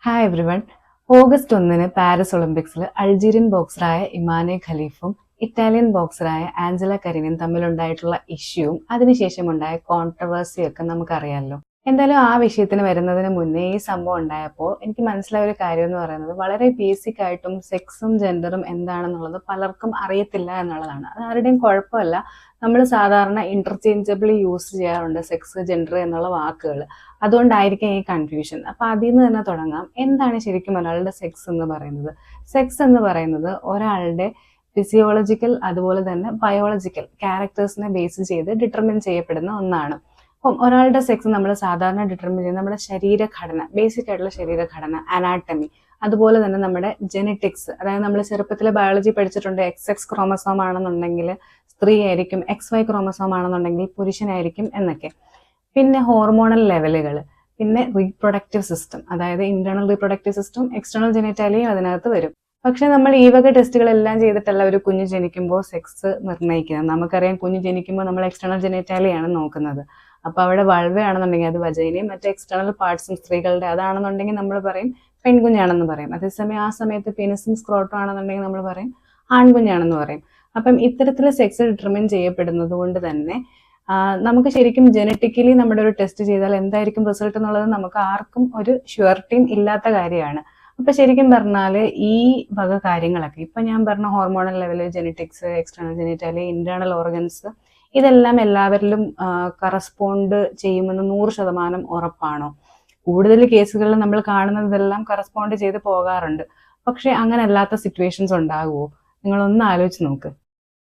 Hi everyone. August 1 Paris ഒളിമ്പിക്സിൽ Algerian ബോക്സറായ ഇമാനെ ഖലീഫും Italian ബോക്സറായ Angela കരീനയും തമ്മിലുണ്ടായിട്ടുള്ള ഇഷ്യൂവും അതിനുശേഷമുണ്ടായ കോൺട്രവേഴ്സിയും ഒക്കെ നമുക്കറിയാമല്ലോ. എന്തായാലും ആ വിഷയത്തിന് വരുന്നതിന് മുന്നേ ഈ സംഭവം ഉണ്ടായപ്പോൾ എനിക്ക് മനസ്സിലായ ഒരു കാര്യം എന്ന് പറയുന്നത് വളരെ ബേസിക് ആയിട്ടും സെക്സും ജെൻഡറും എന്താണെന്നുള്ളത് പലർക്കും അറിയത്തില്ല എന്നുള്ളതാണ്. അത് ആരുടെയും കുഴപ്പമല്ല. നമ്മൾ സാധാരണ ഇന്റർചേഞ്ചബിളി യൂസ് ചെയ്യാറുണ്ട് സെക്സ് ജെൻഡർ എന്നുള്ള വാക്കുകൾ. അതുകൊണ്ടായിരിക്കും ഈ കൺഫ്യൂഷൻ. അപ്പൊ അതിൽ നിന്ന് തന്നെ തുടങ്ങാം. എന്താണ് ശരിക്കും ഒരാളുടെ സെക്സ് എന്ന് പറയുന്നത്? സെക്സ് എന്ന് പറയുന്നത് ഒരാളുടെ ഫിസിയോളജിക്കൽ അതുപോലെ തന്നെ ബയോളജിക്കൽ ക്യാരക്ടേഴ്സിനെ ബേസ് ചെയ്ത് ഡിറ്റർമിൻ ചെയ്യപ്പെടുന്ന ഒന്നാണ്. അപ്പം ഒരാളുടെ സെക്സ് നമ്മൾ സാധാരണ ഡിറ്റർമിൻ ചെയ്യുന്ന നമ്മുടെ ശരീരഘടന, ബേസിക് ആയിട്ടുള്ള ശരീരഘടന, അനാട്ടമി, അതുപോലെ തന്നെ നമ്മുടെ ജെനറ്റിക്സ്. അതായത് നമ്മൾ ചെറുപ്പത്തിലെ ബയോളജി പഠിച്ചിട്ടുണ്ട്. XX ക്രോമസോം ആണെന്നുണ്ടെങ്കിൽ സ്ത്രീ ആയിരിക്കും, XY ക്രോമസോം ആണെന്നുണ്ടെങ്കിൽ പുരുഷനായിരിക്കും എന്നൊക്കെ. പിന്നെ ഹോർമോണൽ ലെവലുകൾ, പിന്നെ റീപ്രൊഡക്റ്റീവ് സിസ്റ്റം, അതായത് ഇന്റേണൽ റീപ്രൊഡക്റ്റീവ് സിസ്റ്റം, എക്സ്റ്റേണൽ ജെനിറ്റാലിയും അതിനകത്ത് വരും. പക്ഷെ നമ്മൾ ഈ വക ടെസ്റ്റുകളെല്ലാം ചെയ്തിട്ടല്ല ഒരു കുഞ്ഞ് ജനിക്കുമ്പോൾ സെക്സ് നിർണ്ണയിക്കുന്നത്. നമുക്കറിയാം, കുഞ്ഞ് ജനിക്കുമ്പോൾ നമ്മൾ എക്സ്റ്റേണൽ ജെനിറ്റാലിയാണ് നോക്കുന്നത്. അപ്പൊ അവിടെ വൾവയാണെന്നുണ്ടെങ്കിൽ അത് വജൈനയും മറ്റേ എക്സ്റ്റേണൽ പാർട്സും സ്ത്രീകളുടെ അതാണെന്നുണ്ടെങ്കിൽ നമ്മൾ പറയും പെൺകുഞ്ഞാണെന്ന് പറയും. അതേസമയം ആ സമയത്ത് പെനിസും സ്ക്രോട്ടും ആണെന്നുണ്ടെങ്കിൽ നമ്മൾ പറയും ആൺകുഞ്ഞാണെന്ന് പറയും. അപ്പം ഇത്തരത്തിൽ സെക്സ് ഡിറ്റർമിൻ ചെയ്യപ്പെടുന്നത് കൊണ്ട് തന്നെ നമുക്ക് ശരിക്കും ജനറ്റിക്കലി നമ്മുടെ ഒരു ടെസ്റ്റ് ചെയ്താൽ എന്തായിരിക്കും റിസൾട്ട് എന്നുള്ളത് നമുക്ക് ആർക്കും ഒരു ഷുവർട്ടിയും ഇല്ലാത്ത കാര്യമാണ്. അപ്പൊ ശരിക്കും പറഞ്ഞാല് ഈ വക കാര്യങ്ങളൊക്കെ ഇപ്പൊ ഞാൻ പറഞ്ഞ hormonal level, genetics, external genitalia, internal organs, ഇതെല്ലാം എല്ലാവരിലും കറസ്പോണ്ട് ചെയ്യുമെന്ന് 100% ഉറപ്പാണോ? കൂടുതൽ കേസുകളിൽ നമ്മൾ കാണുന്നതെല്ലാം കറസ്പോണ്ട് ചെയ്ത് പോകാറുണ്ട്. പക്ഷെ അങ്ങനെ അല്ലാത്ത സിറ്റുവേഷൻസ് ഉണ്ടാകുമോ? നിങ്ങളൊന്ന് ആലോചിച്ച് നോക്ക്.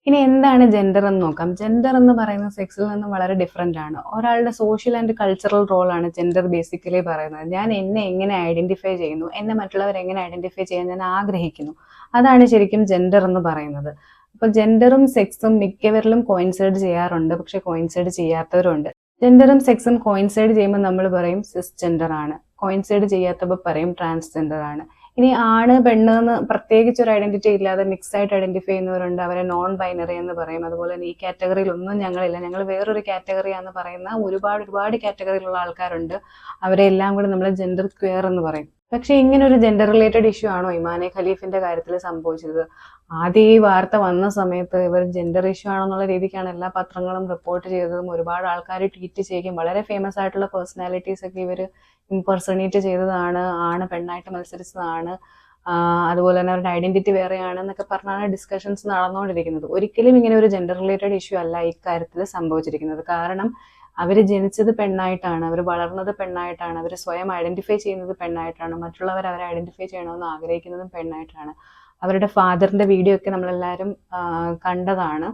ഇനി എന്താണ് ജെൻഡർ എന്ന് നോക്കാം. ജെൻഡർ എന്ന് പറയുന്ന സെക്സിൽ നിന്ന് വളരെ ഡിഫറെന്റ് ആണ്. ഒരാളുടെ സോഷ്യൽ ആൻഡ് കൾച്ചറൽ റോളാണ് ജെൻഡർ ബേസിക്കലി പറയുന്നത്. ഞാൻ എന്നെ എങ്ങനെ ഐഡന്റിഫൈ ചെയ്യുന്നു, എന്നെ മറ്റുള്ളവർ എങ്ങനെ ഐഡന്റിഫൈ ചെയ്യാൻ ഞാൻ ആഗ്രഹിക്കുന്നു, അതാണ് ശരിക്കും ജെൻഡർ എന്ന് പറയുന്നത്. അപ്പൊ ജെൻഡറും സെക്സും മിക്കവരിലും കോയിൻസൈഡ് ചെയ്യാറുണ്ട്, പക്ഷെ കോയിൻസൈഡ് ചെയ്യാത്തവരുണ്ട്. ജെൻഡറും സെക്സും കോയിൻസൈഡ് ചെയ്യുമ്പോൾ നമ്മൾ പറയും സിസ് ജെൻഡർ ആണ്, കോയിൻസൈഡ് ചെയ്യാത്തപ്പോൾ പറയും ട്രാൻസ്ജെൻഡർ ആണ്. ഇനി ആണ് പെണ്ണ് എന്ന് പ്രത്യേകിച്ച് ഒരു ഐഡന്റിറ്റി ഇല്ലാതെ മിക്സ് ആയിട്ട് ഐഡന്റിഫൈ ചെയ്യുന്നവരുണ്ട്, അവരെ നോൺ ബൈനറി എന്ന് പറയും. അതുപോലെ തന്നെ ഈ കാറ്റഗറിയിൽ ഒന്നും ഞങ്ങളില്ല, ഞങ്ങൾ വേറൊരു കാറ്റഗറിയാന്ന് പറയുന്ന ഒരുപാട് കാറ്റഗറിയിലുള്ള ആൾക്കാരുണ്ട്. അവരെ എല്ലാം കൂടി നമ്മൾ ജെൻഡർ ക്വയർ എന്ന് പറയും. പക്ഷെ ഇങ്ങനെ ഒരു ജെൻഡർ റിലേറ്റഡ് ഇഷ്യൂ ആണോ ഇമാനെ ഖലീഫിന്റെ കാര്യത്തിൽ സംഭവിച്ചത്? ആദ്യം ഈ വാർത്ത വന്ന സമയത്ത് ഇവർ ജെൻഡർ ഇഷ്യൂ ആണെന്നുള്ള രീതിക്കാണ് എല്ലാ പത്രങ്ങളും റിപ്പോർട്ട് ചെയ്തതും. ഒരുപാട് ആൾക്കാർ ട്വീറ്റ് ചെയ്യും. വളരെ ഫേമസ് ആയിട്ടുള്ള പേഴ്സണാലിറ്റീസ് ഒക്കെ ഇവർ ഇംപെർസണേറ്റ് ചെയ്തതാണ്, ആണ് പെണ്ണായിട്ട് മത്സരിച്ചതാണ്, അതുപോലെ തന്നെ അവരുടെ ഐഡന്റിറ്റി വേറെയാണ് എന്നൊക്കെ പറഞ്ഞാണ് ഡിസ്കഷൻസ് നടന്നുകൊണ്ടിരിക്കുന്നത്. ഒരിക്കലും ഇങ്ങനെ ഒരു ജെൻഡർ റിലേറ്റഡ് ഇഷ്യൂ അല്ല ഇക്കാര്യത്തിൽ സംഭവിച്ചിരിക്കുന്നത്. കാരണം അവർ ജനിച്ചത് പെണ്ണായിട്ടാണ്, അവർ വളർന്നത് പെണ്ണായിട്ടാണ്, അവർ സ്വയം ഐഡന്റിഫൈ ചെയ്യുന്നത് പെണ്ണായിട്ടാണ്, മറ്റുള്ളവർ അവരെ ഐഡന്റിഫൈ ചെയ്യണമെന്ന് ആഗ്രഹിക്കുന്നതും പെണ്ണായിട്ടാണ്. അവരുടെ ഫാദറിന്റെ വീഡിയോ ഒക്കെ നമ്മളെല്ലാവരും കണ്ടതാണ്.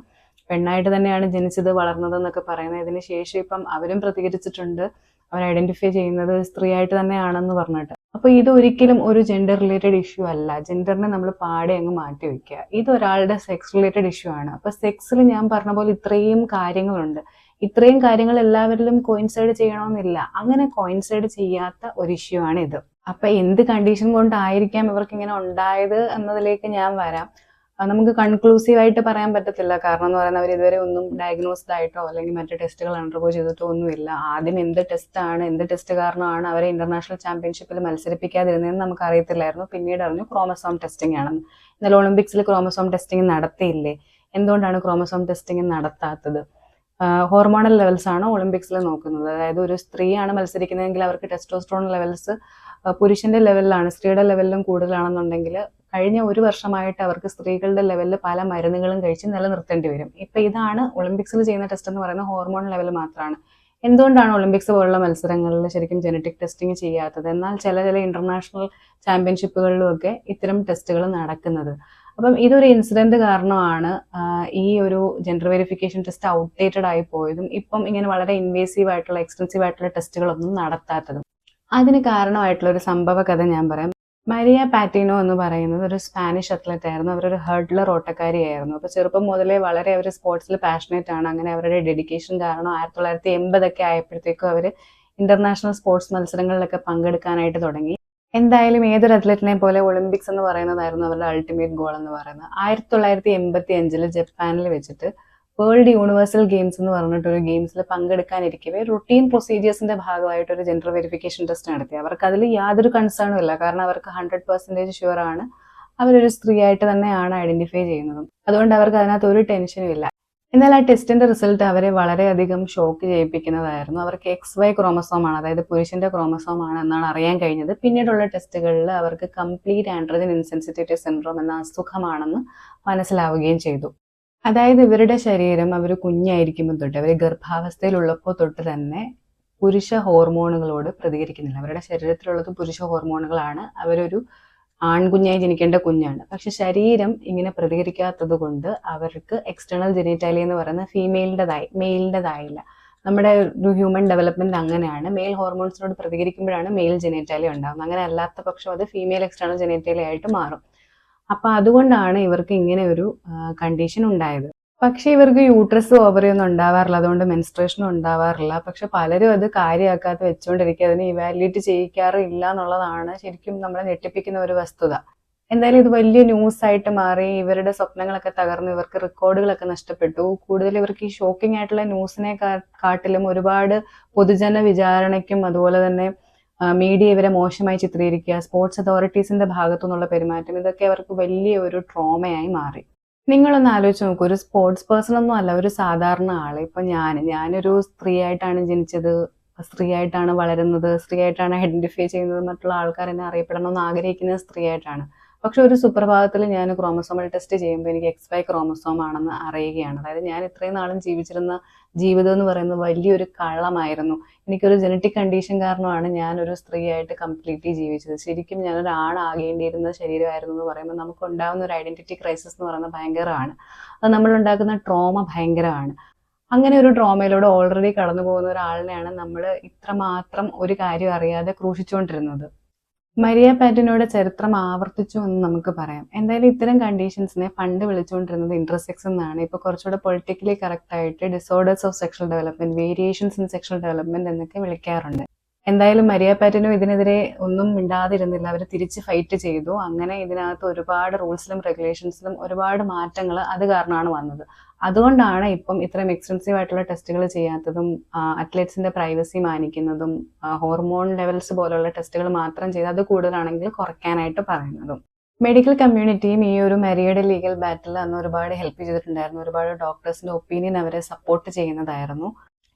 പെണ്ണായിട്ട് തന്നെയാണ് ജനിച്ചത് വളർന്നത് എന്നൊക്കെ പറയുന്നത്. ഇതിന് ശേഷം ഇപ്പം അവരും പ്രതികരിച്ചിട്ടുണ്ട്, അവർ ഐഡന്റിഫൈ ചെയ്യുന്നത് സ്ത്രീ ആയിട്ട് തന്നെയാണെന്ന് പറഞ്ഞിട്ട്. അപ്പൊ ഇത് ഒരിക്കലും ഒരു ജെൻഡർ റിലേറ്റഡ് ഇഷ്യൂ അല്ല. ജെൻഡറിനെ നമ്മൾ പാടെ അങ്ങ് മാറ്റി വെക്കുക. ഇത് ഒരാളുടെ സെക്സ് റിലേറ്റഡ് ഇഷ്യൂ ആണ്. അപ്പൊ സെക്സിൽ ഞാൻ പറഞ്ഞ പോലെ ഇത്രയും കാര്യങ്ങളുണ്ട്. ഇത്രയും കാര്യങ്ങൾ എല്ലാവരിലും കോയിൻസൈഡ് ചെയ്യണമെന്നില്ല. അങ്ങനെ കോയിൻസൈഡ് ചെയ്യാത്ത ഒരു ഇഷ്യൂ ആണ് ഇത്. അപ്പൊ എന്ത് കണ്ടീഷൻ കൊണ്ടായിരിക്കാം ഇവർക്ക് ഇങ്ങനെ ഉണ്ടായത് എന്നതിലേക്ക് ഞാൻ വരാം. നമുക്ക് കൺക്ലൂസീവ് ആയിട്ട് പറയാൻ പറ്റത്തില്ല. കാരണം എന്ന് പറയുന്നത് അവർ ഇതുവരെ ഒന്നും ഡയഗ്നോസ്ഡ് ആയിട്ടോ അല്ലെങ്കിൽ മറ്റു ടെസ്റ്റുകൾ അണ്ടർഗോ ചെയ്തിട്ടോ ഒന്നുമില്ല. ആദ്യം എന്ത് ടെസ്റ്റ് കാരണമാണ് അവരെ ഇന്റർനാഷണൽ ചാമ്പ്യൻഷിപ്പിൽ മത്സരിപ്പിക്കാതിരുന്നതെന്ന് നമുക്ക് അറിയത്തില്ലായിരുന്നു. പിന്നീട് അറിഞ്ഞു ക്രോമസോം ടെസ്റ്റിംഗ് ആണെന്ന്. എന്നാൽ ഒളിമ്പിക്സിൽ ക്രോമസോം ടെസ്റ്റിംഗ് നടത്തിയില്ലേ? എന്തുകൊണ്ടാണ് ക്രോമസോം ടെസ്റ്റിംഗ് നടത്താത്തത്? ഹോർമോണൽ ലെവൽസ് ആണ് ഒളിമ്പിക്സിൽ നോക്കുന്നത്. അതായത് ഒരു സ്ത്രീയാണ് മത്സരിക്കുന്നതെങ്കിൽ അവർക്ക് ടെസ്റ്റോസ്ട്രോൺ ലെവൽസ് പുരുഷന്റെ ലെവലിലാണ്, സ്ത്രീയുടെ ലെവലിലും കൂടുതലാണെന്നുണ്ടെങ്കിൽ കഴിഞ്ഞ 1 വർഷമായിട്ട് അവർക്ക് സ്ത്രീകളുടെ ലെവലിൽ പല മരുന്നുകളും കഴിച്ച് നിലനിർത്തേണ്ടി വരും. ഇപ്പൊ ഇതാണ് ഒളിമ്പിക്സിൽ ചെയ്യുന്ന ടെസ്റ്റ് എന്ന് പറയുന്നത് ഹോർമോൺ ലെവൽ മാത്രമാണ്. എന്തുകൊണ്ടാണ് ഒളിമ്പിക്സ് പോലുള്ള മത്സരങ്ങളിൽ ശരിക്കും ജനറ്റിക് ടെസ്റ്റിംഗ് ചെയ്യാത്തത്? എന്നാൽ ചില ഇന്റർനാഷണൽ ചാമ്പ്യൻഷിപ്പുകളിലും ഒക്കെ ഇത്തരം ടെസ്റ്റുകൾ നടക്കുന്നത്. അപ്പം ഇതൊരു ഇൻസിഡന്റ് കാരണമാണ് ഈ ഒരു ജെൻഡർ വെരിഫിക്കേഷൻ ടെസ്റ്റ് ഔട്ട്ഡേറ്റഡ് ആയി പോയതും ഇപ്പം ഇങ്ങനെ വളരെ ഇൻവേസീവ് ആയിട്ടുള്ള എക്സ്റ്റൻസീവ് ആയിട്ടുള്ള ടെസ്റ്റുകളൊന്നും നടത്താത്തതും. അതിന് കാരണമായിട്ടുള്ള ഒരു സംഭവ കഥ ഞാൻ പറയാം. മരിയ പാറ്റിനോ എന്ന് പറയുന്നത് ഒരു സ്പാനിഷ് അത്ലറ്റ് ആയിരുന്നു. അവരൊരു ഹർഡ്ലർ ഓട്ടക്കാരിയായിരുന്നു. അപ്പൊ ചെറുപ്പം മുതലേ വളരെ അവർ സ്പോർട്സിൽ പാഷനേറ്റ് ആണ്. അങ്ങനെ അവരുടെ ഡെഡിക്കേഷൻ കാരണം 1980 ആയപ്പോഴത്തേക്കും അവർ ഇന്റർനാഷണൽ സ്പോർട്സ് മത്സരങ്ങളിലൊക്കെ പങ്കെടുക്കാനായിട്ട് തുടങ്ങി. എന്തായാലും ഏതൊരു അത്ലറ്റിനെ പോലെ ഒളിമ്പിക്സ് എന്ന് പറയുന്നതായിരുന്നു അവരുടെ അൾട്ടിമേറ്റ് ഗോൾ എന്ന് പറയുന്നത്. 1985 ജപ്പാനിൽ വെച്ചിട്ട് വേൾഡ് യൂണിവേഴ്സൽ ഗെയിംസ് എന്ന് പറഞ്ഞിട്ടൊരു ഗെയിംസിൽ പങ്കെടുക്കാനിരിക്കവേ റുട്ടീൻ പ്രൊസീജിയേഴ്സിന്റെ ഭാഗമായിട്ട് ഒരു ജെൻഡർ വെരിഫിക്കേഷൻ ടെസ്റ്റ് നടത്തി. അവർക്ക് അതിൽ യാതൊരു കൺസേണും ഇല്ല, കാരണം അവർക്ക് 100% ഷുവർ ആണ് അവരൊരു സ്ത്രീ ആയിട്ട് തന്നെയാണ് ഐഡന്റിഫൈ ചെയ്യുന്നതും. അതുകൊണ്ട് അവർക്ക് അതിനകത്ത് ഒരു ടെൻഷനും ഇല്ല. എന്നാൽ ആ ടെസ്റ്റിന്റെ റിസൾട്ട് അവരെ വളരെയധികം ഷോക്ക് ചെയ്യിപ്പിക്കുന്നതായിരുന്നു. അവർക്ക് XY ക്രോമസോം ആണ്, അതായത് പുരുഷന്റെ ക്രോമസോം ആണ് എന്നാണ് അറിയാൻ കഴിഞ്ഞത്. പിന്നീടുള്ള ടെസ്റ്റുകളിൽ അവർക്ക് കംപ്ലീറ്റ് ആൻഡ്രോജൻ ഇൻസെൻസിറ്റിവിറ്റി സിൻഡ്രോം എന്ന അസുഖമാണെന്ന് മനസ്സിലാവുകയും ചെയ്തു. അതായത് ഇവരുടെ ശരീരം അവർ കുഞ്ഞായിരിക്കുമ്പോൾ തൊട്ട്, അവർ ഗർഭാവസ്ഥയിലുള്ളപ്പോൾ തൊട്ട് തന്നെ പുരുഷ ഹോർമോണുകളോട് പ്രതികരിക്കുന്നില്ല. അവരുടെ ശരീരത്തിലുള്ളത് പുരുഷ ഹോർമോണുകളാണ്. അവരൊരു ആൺകുഞ്ഞായി ജനിക്കേണ്ട കുഞ്ഞാണ്. പക്ഷെ ശരീരം ഇങ്ങനെ പ്രതികരിക്കാത്തത് കൊണ്ട് അവർക്ക് എക്സ്റ്റേണൽ ജെനിറ്റാലി എന്ന് പറയുന്ന മെയിലിൻ്റെതായില്ല. നമ്മുടെ ഒരു ഹ്യൂമൻ ഡെവലപ്മെന്റ് അങ്ങനെയാണ്. മെയിൽ ഹോർമോൺസിനോട് പ്രതികരിക്കുമ്പോഴാണ് മെയിൽ ജെനിറ്റാലി ഉണ്ടാകുന്നത്. അങ്ങനെ അല്ലാത്ത പക്ഷം അത് ഫീമെയിൽ എക്സ്റ്റേണൽ ജെനിറ്റാലി ആയിട്ട് മാറും. അപ്പൊ അതുകൊണ്ടാണ് ഇവർക്ക് ഇങ്ങനെ ഒരു കണ്ടീഷൻ ഉണ്ടായത്. പക്ഷെ ഇവർക്ക് യൂട്രസ് ഓവറി ഒന്നും ഉണ്ടാവാറില്ല, അതുകൊണ്ട് മെൻസ്ട്രേഷനും ഉണ്ടാവാറില്ല. പക്ഷെ പലരും അത് കാര്യമാക്കാതെ വെച്ചുകൊണ്ടിരിക്കുക, അതിനെ ഇവാലുവേറ്റ് ചെയ്യിക്കാറില്ല എന്നുള്ളതാണ് ശരിക്കും നമ്മളെ ഞെട്ടിപ്പിക്കുന്ന ഒരു വസ്തുത. എന്തായാലും ഇത് വലിയ ന്യൂസ് ആയിട്ട് മാറി. ഇവരുടെ സ്വപ്നങ്ങളൊക്കെ തകർന്നു, ഇവർക്ക് റെക്കോർഡുകളൊക്കെ നഷ്ടപ്പെട്ടു. കൂടുതൽ ഇവർക്ക് ഈ ഷോക്കിംഗ് ആയിട്ടുള്ള ന്യൂസിനെ കാട്ടിലും ഒരുപാട് പൊതുജന വിചാരണയ്ക്കും അതുപോലെ തന്നെ മീഡിയ ഇവരെ മോശമായി ചിത്രീകരിക്കുക, സ്പോർട്സ് അതോറിറ്റീസിന്റെ ഭാഗത്തു നിന്നുള്ള പെരുമാറ്റം, ഇതൊക്കെ അവർക്ക് വലിയ ഒരു ട്രോമയായി മാറി. നിങ്ങളൊന്ന് ആലോചിച്ച് നോക്കൂ, ഒരു സ്പോർട്സ് പേഴ്സൺ ഒന്നും അല്ല, ഒരു സാധാരണ ആള്. ഇപ്പൊ ഞാനൊരു സ്ത്രീ ആയിട്ടാണ് ജനിച്ചത്, സ്ത്രീ ആയിട്ടാണ് വളരുന്നത്, സ്ത്രീ ആയിട്ടാണ് ഐഡന്റിഫൈ ചെയ്യുന്നത്, മറ്റുള്ള ആൾക്കാർ എന്നെ അറിയപ്പെടണമെന്ന് ആഗ്രഹിക്കുന്നത് സ്ത്രീ ആയിട്ടാണ്. പക്ഷെ ഒരു സുപ്രഭാതത്തിൽ ഞാൻ ക്രോമസോമൽ ടെസ്റ്റ് ചെയ്യുമ്പോൾ എനിക്ക് XY ക്രോമസോം ആണെന്ന് അറിയുകയാണ്. അതായത് ഞാൻ ഇത്രയും നാളും ജീവിച്ചിരുന്ന ജീവിതം എന്ന് പറയുന്നത് വലിയൊരു കള്ളമായിരുന്നു. എനിക്കൊരു ജനറ്റിക് കണ്ടീഷൻ കാരണമാണ് ഞാനൊരു സ്ത്രീ ആയിട്ട് കംപ്ലീറ്റ്ലി ജീവിച്ചത്. ശരിക്കും ഞാനൊരു ആണാകേണ്ടിയിരുന്ന ശരീരമായിരുന്നു എന്ന് പറയുമ്പോൾ നമുക്ക് ഉണ്ടാകുന്ന ഒരു ഐഡന്റിറ്റി ക്രൈസിസ് എന്ന് പറയുന്നത് ഭയങ്കരമാണ്. അത് നമ്മളുണ്ടാക്കുന്ന ട്രോമ ഭയങ്കരമാണ്. അങ്ങനെ ഒരു ട്രോമയിലൂടെ ഓൾറെഡി കടന്നു പോകുന്ന ഒരാളിനെയാണ് നമ്മൾ ഇത്രമാത്രം ഒരു കാര്യം അറിയാതെ ക്രൂശിച്ചുകൊണ്ടിരുന്നത്. മരിയ പാറ്റിനോട് ചരിത്രം ആവർത്തിച്ചു എന്ന് നമുക്ക് പറയാം. എന്തായാലും ഇത്തരം കണ്ടീഷൻസിനെ പണ്ട് വിളിച്ചുകൊണ്ടിരുന്നത് ഇന്റർസെക്സ് എന്നാണ്. ഇപ്പൊ കുറച്ചുകൂടെ പൊളിറ്റിക്കലി കറക്റ്റ് ആയിട്ട് disorders of sexual development, variations in sexual development എന്നൊക്കെ വിളിക്കാറുണ്ട്. എന്തായാലും മരിയ പാറ്റിനോ ഇതിനെതിരെ ഒന്നും മിണ്ടാതിരുന്നില്ല, അവർ തിരിച്ച് ഫൈറ്റ് ചെയ്തു. അങ്ങനെ ഇതിനകത്ത് ഒരുപാട് റൂൾസിലും റെഗുലേഷൻസിലും ഒരുപാട് മാറ്റങ്ങൾ അത് കാരണമാണ് വന്നത്. അതുകൊണ്ടാണ് ഇപ്പം ഇത്രയും എക്സ്റ്റെൻസീവ് ആയിട്ടുള്ള ടെസ്റ്റുകൾ ചെയ്യാത്തതും അത്ലറ്റ്സിന്റെ പ്രൈവസി മാനിക്കുന്നതും ഹോർമോൺ ലെവൽസ് പോലുള്ള ടെസ്റ്റുകൾ മാത്രം ചെയ്ത് അത് കൂടുതലാണെങ്കിൽ കുറയ്ക്കാനായിട്ട് പറയുന്നതും. മെഡിക്കൽ കമ്മ്യൂണിറ്റിയും ഈ ഒരു മരിയയുടെ ലീഗൽ ബാറ്റിൽ അന്ന് ഒരുപാട് ഹെൽപ്പ് ചെയ്തിട്ടുണ്ടായിരുന്നു. ഒരുപാട് ഡോക്ടേഴ്സിന്റെ ഒപ്പീനിയൻ അവരെ സപ്പോർട്ട് ചെയ്യുന്നതായിരുന്നു.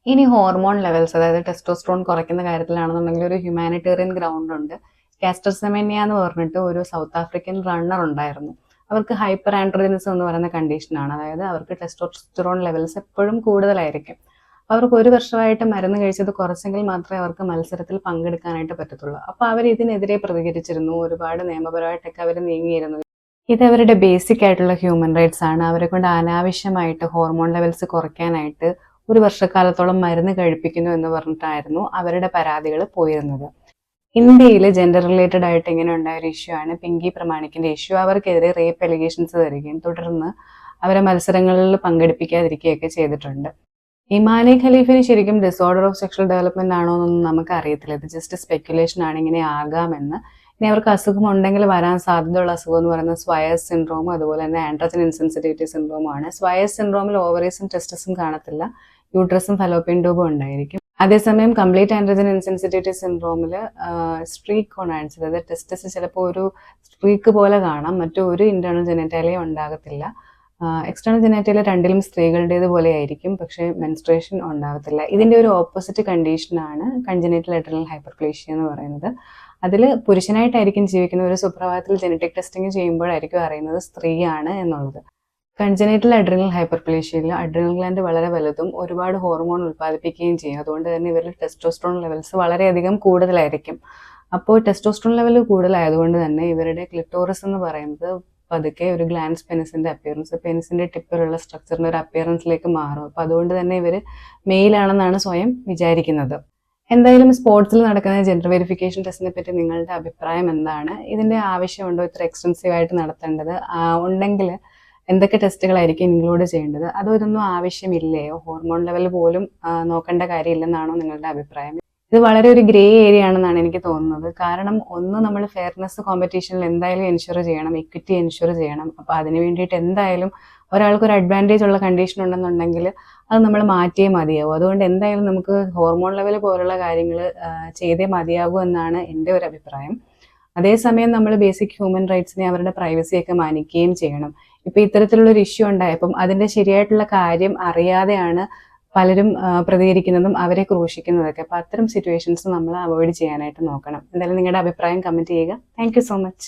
ഇനി ഹോർമോൺ ലെവൽസ്, അതായത് ടെസ്റ്റോസ്ട്രോൺ കുറയ്ക്കുന്ന കാര്യത്തിലാണെന്നുണ്ടെങ്കിൽ ഒരു ഹ്യൂമാനിറ്റേറിയൻ ഗ്രൗണ്ട് ഉണ്ട്. കാസ്റ്റർ സെമന്യ എന്ന് പറഞ്ഞിട്ട് ഒരു സൗത്ത് ആഫ്രിക്കൻ റണ്ണർ ഉണ്ടായിരുന്നു. അവർക്ക് ഹൈപ്പർ ആൻഡ്രോജനിസം എന്ന് പറയുന്ന കണ്ടീഷനാണ്. അതായത് അവർക്ക് ടെസ്റ്റോസ്റ്റിറോൺ ലെവൽസ് എപ്പോഴും കൂടുതലായിരിക്കും. അവർക്ക് 1 വർഷമായിട്ട് മരുന്ന് കഴിച്ചത് കുറച്ചെങ്കിൽ മാത്രമേ അവർക്ക് മത്സരത്തിൽ പങ്കെടുക്കാനായിട്ട് പറ്റത്തുള്ളൂ. അപ്പൊ അവർ ഇതിനെതിരെ പ്രതികരിച്ചിരുന്നു, ഒരുപാട് നിയമപരമായിട്ടൊക്കെ അവർ നീങ്ങിയിരുന്നു. ഇത് അവരുടെ ബേസിക് ആയിട്ടുള്ള ഹ്യൂമൻ റൈറ്റ്സ് ആണ്. അവരെ കൊണ്ട് അനാവശ്യമായിട്ട് ഹോർമോൺ ലെവൽസ് കുറയ്ക്കാനായിട്ട് 1 വർഷക്കാലത്തോളം മരുന്ന് കഴിപ്പിക്കുന്നു എന്ന് പറഞ്ഞിട്ടായിരുന്നു അവരുടെ പരാതികൾ പോയിരുന്നത്. ഇന്ത്യയിൽ ജെൻഡർ റിലേറ്റഡ് ആയിട്ട് ഇങ്ങനെ ഉണ്ടായ ഒരു ഇഷ്യൂ ആണ് പിങ്കി പ്രമാണിക്കിന്റെ ഇഷ്യൂ. അവർക്കെതിരെ റേപ്പ് അലിഗേഷൻസ് വരികയും തുടർന്ന് അവരെ മത്സരങ്ങളിൽ പങ്കെടുപ്പിക്കാതിരിക്കുകയൊക്കെ ചെയ്തിട്ടുണ്ട്. ഇമാനെ ഖലീഫിന് ശരിക്കും ഡിസോർഡർ ഓഫ് സെക്ഷൽ ഡെവലപ്മെന്റ് ആണോ എന്നൊന്നും നമുക്ക് അറിയത്തില്ല. ഇത് ജസ്റ്റ് സ്പെക്കുലേഷൻ ആണ്, ഇങ്ങനെ ആകാമെന്ന്. ഇനി അവർക്ക് അസുഖം ഉണ്ടെങ്കിൽ വരാൻ സാധ്യതയുള്ള അസുഖം എന്ന് പറയുന്നത് സ്വയസ് സിൻഡ്രോമും അതുപോലെ തന്നെ ആൻഡ്രോജൻ ഇൻസെൻസിറ്റിവിറ്റി സിൻഡ്രോമും ആണ്. സ്വയസ് സിൻഡ്രോമിൽ ഓവറീസും ടെസ്റ്റസും കാണത്തില്ല, യൂട്രസും ഫലോപ്പിയൻ ട്യൂബും ഉണ്ടായിരിക്കും. അതേസമയം കംപ്ലീറ്റ് ആൻഡ്രോജൻ ഇൻസെൻസിറ്റിവിറ്റി സിൻഡ്രോമിൽ സ്ട്രീക്ക് ഗോണാഡ്സ്, അതായത് ടെസ്റ്റസ് ചിലപ്പോൾ ഒരു സ്ട്രീക്ക് പോലെ കാണാം, മറ്റൊരു ഇന്റേണൽ ജെനിറ്റാലിയ ഉണ്ടാകത്തില്ല. എക്സ്റ്റേണൽ ജെനിറ്റാലിയ രണ്ടിലും സ്ത്രീകളുടേത് പോലെ ആയിരിക്കും, പക്ഷേ മെൻസ്ട്രേഷൻ ഉണ്ടാകത്തില്ല. ഇതിന്റെ ഒരു ഓപ്പോസിറ്റ് കണ്ടീഷനാണ് കൺജനൈറ്റൽ അഡ്രിനൽ ഹൈപ്പർപ്ലേഷ്യ എന്ന് പറയുന്നത്. അതിൽ പുരുഷനായിട്ടായിരിക്കും ജീവിക്കുന്ന, ഒരു സുപ്രഭാതത്തിൽ ജനറ്റിക് ടെസ്റ്റിംഗ് ചെയ്യുമ്പോഴായിരിക്കും അറിയുന്നത് സ്ത്രീയാണ് എന്നുള്ളത്. കൺജനൈറ്റൽ അഡ്രിനൽ ഹൈപ്പർപ്ലേഷ്യയിൽ അഡ്രിനൽ ഗ്ലാൻഡ് വളരെ വലുതും ഒരുപാട് ഹോർമോൺ ഉൽപ്പാദിപ്പിക്കുകയും ചെയ്യും. അതുകൊണ്ട് തന്നെ ഇവരിൽ ടെസ്റ്റോസ്ട്രോൺ ലെവൽസ് വളരെയധികം കൂടുതലായിരിക്കും. അപ്പോൾ ടെസ്റ്റോസ്ട്രോൺ ലെവൽ കൂടുതലായതുകൊണ്ട് തന്നെ ഇവരുടെ ക്ലിറ്റോറിസ് എന്ന് പറയുന്നത് പതുക്കെ ഒരു ഗ്ലാൻസ് പെനിസിന്റെ അപ്പിയറൻസ്, പെനിസിന്റെ ടിപ്പിലുള്ള സ്ട്രക്ചറിന്റെ ഒരു അപ്പിയറൻസിലേക്ക് മാറും. അപ്പൊ അതുകൊണ്ട് തന്നെ ഇവര് മെയിലാണെന്നാണ് സ്വയം വിചാരിക്കുന്നത്. എന്തായാലും സ്പോർട്സിൽ നടക്കുന്ന ജെൻഡർ വെരിഫിക്കേഷൻ ടെസ്റ്റിനെ പറ്റി നിങ്ങളുടെ അഭിപ്രായം എന്താണ്? ഇതിന്റെ ആവശ്യമുണ്ടോ ഇത്ര എക്സ്റ്റെൻസീവ് ആയിട്ട് നടത്തേണ്ടത്? ഉണ്ടെങ്കിൽ എന്തൊക്കെ ടെസ്റ്റുകളായിരിക്കും ഇൻക്ലൂഡ് ചെയ്യേണ്ടത്? അതോ ഇതൊന്നും ആവശ്യമില്ലയോ? ഹോർമോൺ ലെവൽ പോലും നോക്കേണ്ട കാര്യമില്ലെന്നാണോ നിങ്ങളുടെ അഭിപ്രായം? ഇത് വളരെ ഒരു ഗ്രേ ഏരിയ ആണെന്നാണ് എനിക്ക് തോന്നുന്നത്. കാരണം ഒന്ന്, നമ്മൾ ഫെയർനെസ് കോമ്പറ്റീഷനിൽ എന്തായാലും എൻഷുർ ചെയ്യണം, ഇക്വിറ്റി എൻഷുർ ചെയ്യണം. അപ്പൊ അതിന് വേണ്ടിയിട്ട് എന്തായാലും ഒരാൾക്ക് ഒരു അഡ്വാൻറ്റേജ് ഉള്ള കണ്ടീഷൻ ഉണ്ടെന്നുണ്ടെങ്കിൽ അത് നമ്മൾ മാറ്റിയേ മതിയാവും. അതുകൊണ്ട് എന്തായാലും നമുക്ക് ഹോർമോൺ ലെവൽ പോലുള്ള കാര്യങ്ങൾ ചെയ്തേ മതിയാകൂ എന്നാണ് എൻ്റെ ഒരു അഭിപ്രായം. അതേസമയം നമ്മൾ ബേസിക് ഹ്യൂമൻ റൈറ്റ്സിനെ അവരുടെ പ്രൈവസിയൊക്കെ മാനിക്കുകയും ചെയ്യണം. ഇപ്പൊ ഇത്തരത്തിലുള്ളൊരു ഇഷ്യൂ ഉണ്ടായപ്പം അതിന്റെ ശരിയായിട്ടുള്ള കാര്യം അറിയാതെയാണ് പലരും പ്രതികരിക്കുന്നതും അവരെ ക്രൂശിക്കുന്നതൊക്കെ. അപ്പൊ അത്തരം സിറ്റുവേഷൻസ് നമ്മൾ അവോയ്ഡ് ചെയ്യാനായിട്ട് നോക്കണം. എന്തായാലും നിങ്ങളുടെ അഭിപ്രായം കമന്റ് ചെയ്യുക. Thank you so much.